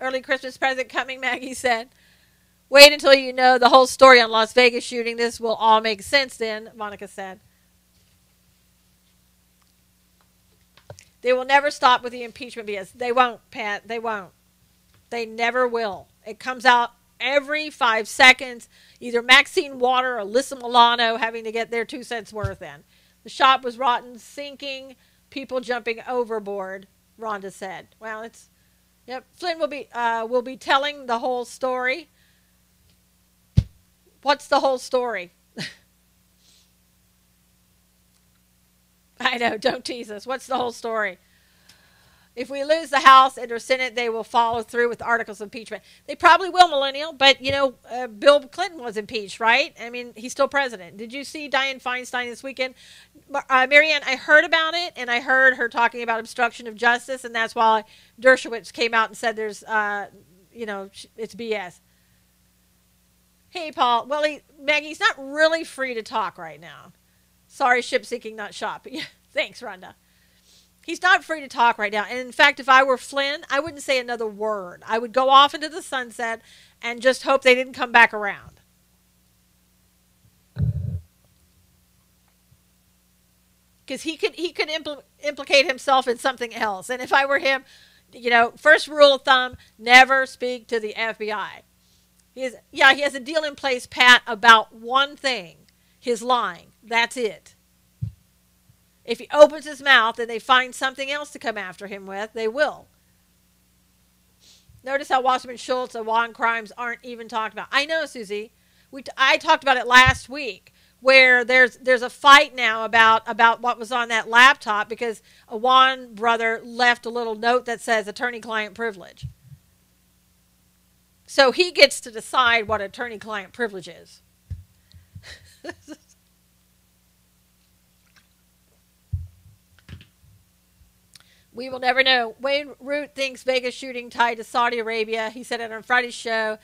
Early Christmas present coming, Maggie said. Wait until you know the whole story on Las Vegas shooting. This will all make sense then, Monica said. They will never stop with the impeachment BS. They won't, Pat. They won't. They never will. It comes out every 5 seconds. Either Maxine Water or Alyssa Milano having to get their 2 cents worth in. The shop was rotten, sinking, people jumping overboard, Rhonda said. Well, it's... Yep, Flynn will be telling the whole story. What's the whole story? I know, don't tease us. What's the whole story? If we lose the House and or Senate, they will follow through with articles of impeachment. They probably will, Millennial, but, Bill Clinton was impeached, right? I mean, he's still president. Did you see Dianne Feinstein this weekend? Marianne, I heard about it, and I heard her talking about obstruction of justice, and that's why Dershowitz came out and said there's, it's BS. Hey, Paul. Well, Maggie's not really free to talk right now. Sorry, ship sinking, not shop. Yeah, thanks, Rhonda. He's not free to talk right now. And in fact, if I were Flynn, I wouldn't say another word. I would go off into the sunset and just hope they didn't come back around. Because he could implicate himself in something else. And if I were him, first rule of thumb, never speak to the FBI. He has a deal in place, Pat, about one thing. His lying. That's it. If he opens his mouth and they find something else to come after him with, they will. Notice how Wasserman Schultz and Juan crimes aren't even talked about. I know, Susie. I talked about it last week, where there's a fight now about what was on that laptop because a Juan brother left a little note that says attorney-client privilege. So he gets to decide what attorney-client privilege is. We will never know. Wayne Root thinks Vegas shooting tied to Saudi Arabia. He said it on Friday's show.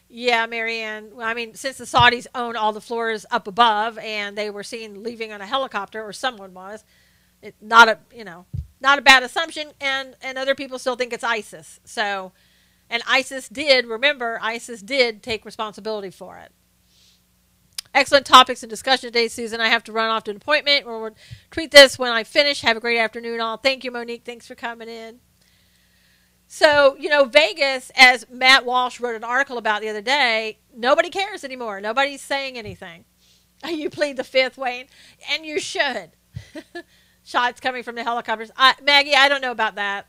Yeah, Marianne. I mean, since the Saudis own all the floors up above and they were seen leaving on a helicopter, or someone was, not a bad assumption. And other people still think it's ISIS. So... And ISIS did take responsibility for it. Excellent topics and discussion today, Susan. I have to run off to an appointment. We'll tweet this when I finish. Have a great afternoon, all. Thank you, Monique. Thanks for coming in. So, Vegas, as Matt Walsh wrote an article about the other day, nobody cares anymore. Nobody's saying anything. You plead the fifth, Wayne, and you should. Shots coming from the helicopters. Maggie, I don't know about that.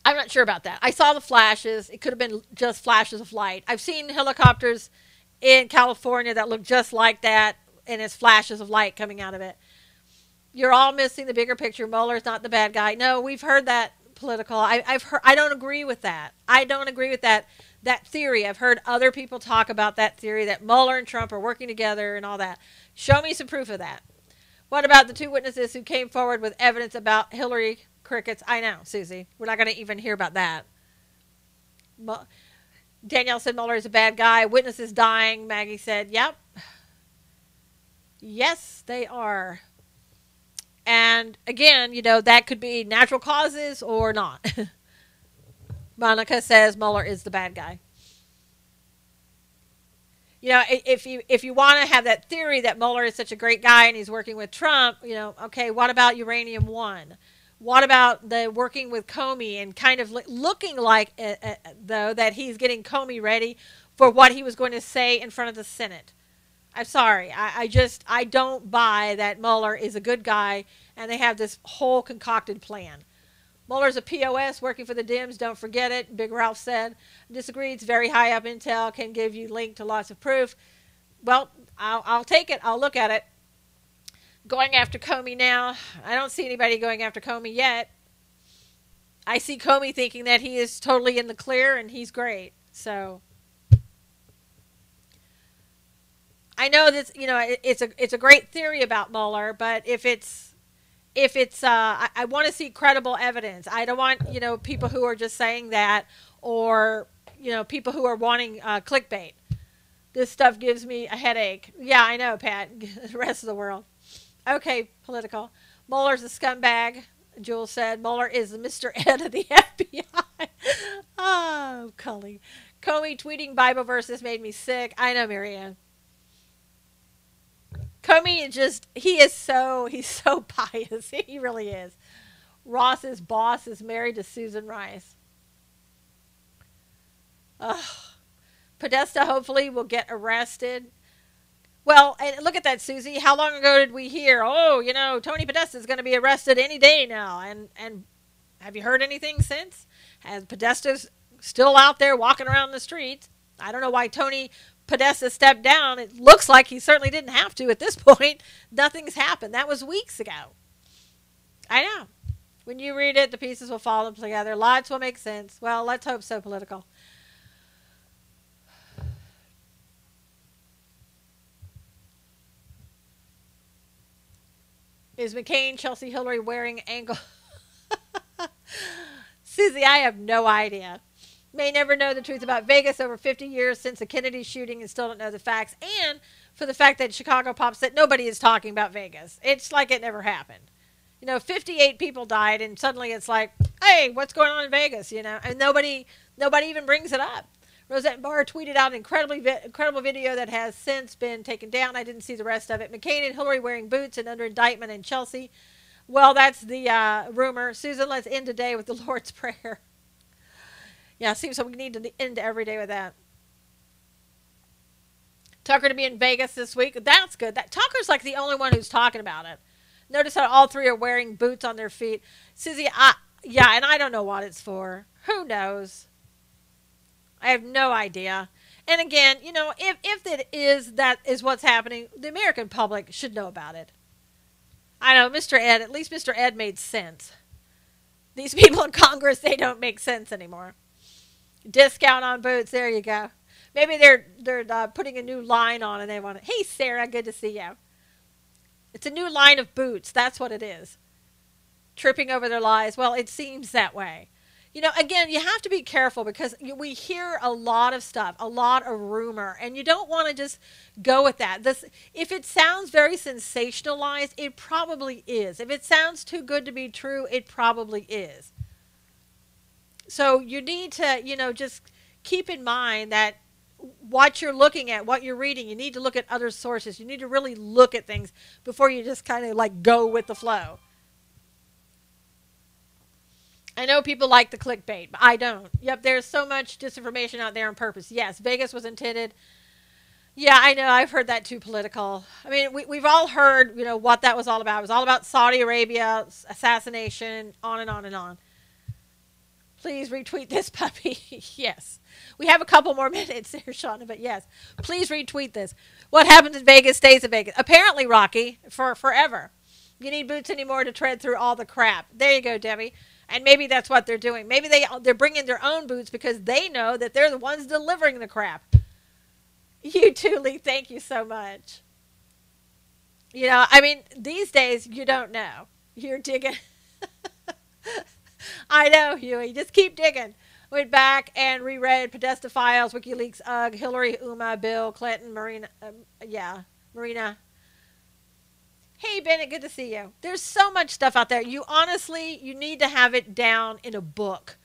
I'm not sure about that. I saw the flashes. It could have been just flashes of light. I've seen helicopters in California that look just like that, and it's flashes of light coming out of it. You're all missing the bigger picture. Mueller's not the bad guy. No, we've heard that political. I've heard. I don't agree with that. I don't agree with that theory. I've heard other people talk about that theory that Mueller and Trump are working together and all that. Show me some proof of that. What about the 2 witnesses who came forward with evidence about Hillary crickets? I know, Susie. We're not going to even hear about that. Danielle said Mueller is a bad guy. Witnesses dying. Maggie said, yep. Yes, they are. And again, that could be natural causes or not. Monica says Mueller is the bad guy. If you want to have that theory that Mueller is such a great guy and he's working with Trump, okay, what about Uranium One? What about the working with Comey and kind of looking like, though, that he's getting Comey ready for what he was going to say in front of the Senate? I'm sorry. I don't buy that Mueller is a good guy and they have this whole concocted plan. Mueller's a POS working for the Dems. Don't forget it. Big Ralph said. Disagree. It's very high up intel. Can give you link to lots of proof. Well, I'll take it. I'll look at it. Going after Comey now. I don't see anybody going after Comey yet. I see Comey thinking that he is totally in the clear and he's great. So, I know that it's a great theory about Mueller, but I want to see credible evidence. I don't want people who are just saying that, or people who are wanting clickbait. This stuff gives me a headache. Yeah, I know, Pat. The rest of the world. Okay, political. Mueller's a scumbag. Jules said Mueller is the Mr. Ed of the FBI. Oh, Cully. Comey tweeting Bible verses made me sick. I know, Marianne. Comey he's so pious. He really is. Ross's boss is married to Susan Rice. Ugh. Podesta hopefully will get arrested. Well, and look at that, Susie. How long ago did we hear, Tony Podesta is going to be arrested any day now? And have you heard anything since? Has Podesta's still out there walking around the streets? I don't know why Tony Podesta stepped down. It looks like he certainly didn't have to at this point. Nothing's happened. That was weeks ago. I know. When you read it, the pieces will fall together. Lots will make sense. Well, let's hope so, political. Is McCain, Chelsea Hillary wearing angle? Susie, I have no idea. May never know the truth about Vegas over 50 years since the Kennedy shooting and still don't know the facts. And for the fact that Chicago Pop said nobody is talking about Vegas. It's like it never happened. 58 people died and suddenly it's like, hey, what's going on in Vegas? And nobody even brings it up. Rosette Barr tweeted out an incredible video that has since been taken down. I didn't see the rest of it. McCain and Hillary wearing boots and under indictment in Chelsea. Well, that's the rumor. Susan, let's end today with the Lord's Prayer. Yeah, it seems like we need to end every day with that. Tucker to be in Vegas this week. That's good. Tucker's like the only one who's talking about it. Notice how all three are wearing boots on their feet. Susie, and I don't know what it's for. Who knows? I have no idea. And again, if that is what's happening, the American public should know about it. I know, Mr. Ed, at least Mr. Ed made sense. These people in Congress, they don't make sense anymore. Discount on boots, there you go. Maybe they're putting a new line on and they want to, hey, Sarah, good to see you. It's a new line of boots. That's what it is. Tripping over their lies. Well, it seems that way. Again, you have to be careful because we hear a lot of stuff, a lot of rumor, and you don't want to just go with that. If it sounds very sensationalized, it probably is. If it sounds too good to be true, it probably is. So you need to, just keep in mind that what you're looking at, what you're reading, you need to look at other sources. You need to really look at things before you just kind of like go with the flow. I know people like the clickbait, but I don't. Yep, there's so much disinformation out there on purpose. Yes, Vegas was intended. Yeah, I know. I've heard that too political. I mean, we've all heard, what that was all about. It was all about Saudi Arabia, assassination, on and on and on. Please retweet this puppy. Yes. We have a couple more minutes there, Shauna, but yes. Please retweet this. What happens in Vegas stays in Vegas. Apparently, Rocky, for forever. You need boots anymore to tread through all the crap. There you go, Debbie. And maybe that's what they're doing. Maybe they're bringing their own boots because they know that they're the ones delivering the crap. You too, Lee. Thank you so much. These days, you don't know. You're digging. I know, Huey. Just keep digging. Went back and reread Podesta Files, WikiLeaks, UGG, Hillary, Uma, Bill, Clinton, Marina. Marina. Hey, Bennett, good to see you. There's so much stuff out there. You need to have it down in a book.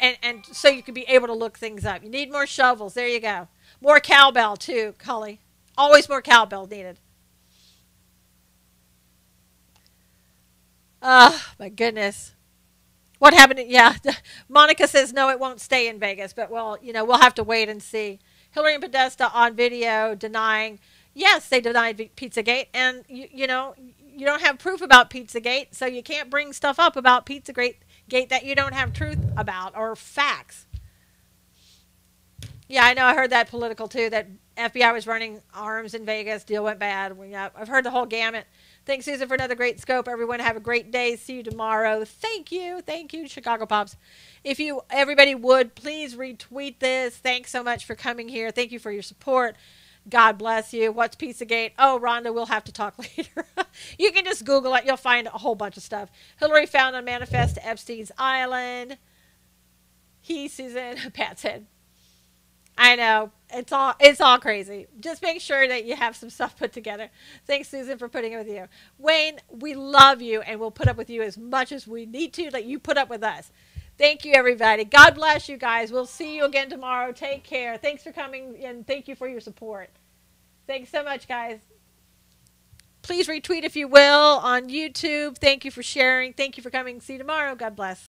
And so you can be able to look things up. You need more shovels. There you go. More cowbell, too, Cully. Always more cowbell needed. Oh, my goodness. What happened? Monica says, no, it won't stay in Vegas. But, well, we'll have to wait and see. Hillary and Podesta on video denying. Yes, they denied Pizzagate, and you don't have proof about Pizzagate, so you can't bring stuff up about Pizzagate that you don't have truth about or facts. Yeah, I know. I heard that political too. That FBI was running arms in Vegas. Deal went bad. I've heard the whole gamut. Thanks, Susan, for another great scope. Everyone, have a great day. See you tomorrow. Thank you, Chicago Pops. If everybody would please retweet this. Thanks so much for coming here. Thank you for your support. God bless you. What's Pizzagate? Oh, Rhonda, we'll have to talk later. You can just Google it. You'll find a whole bunch of stuff. Hillary found a manifest to Epstein's Island. Susan, Pat said. I know. It's all crazy. Just make sure that you have some stuff put together. Thanks, Susan, for putting it with you. Wayne, we love you, and we'll put up with you as much as we need to, that you put up with us. Thank you, everybody. God bless you guys. We'll see you again tomorrow. Take care. Thanks for coming, and thank you for your support. Thanks so much, guys. Please retweet if you will on YouTube. Thank you for sharing. Thank you for coming. See you tomorrow. God bless.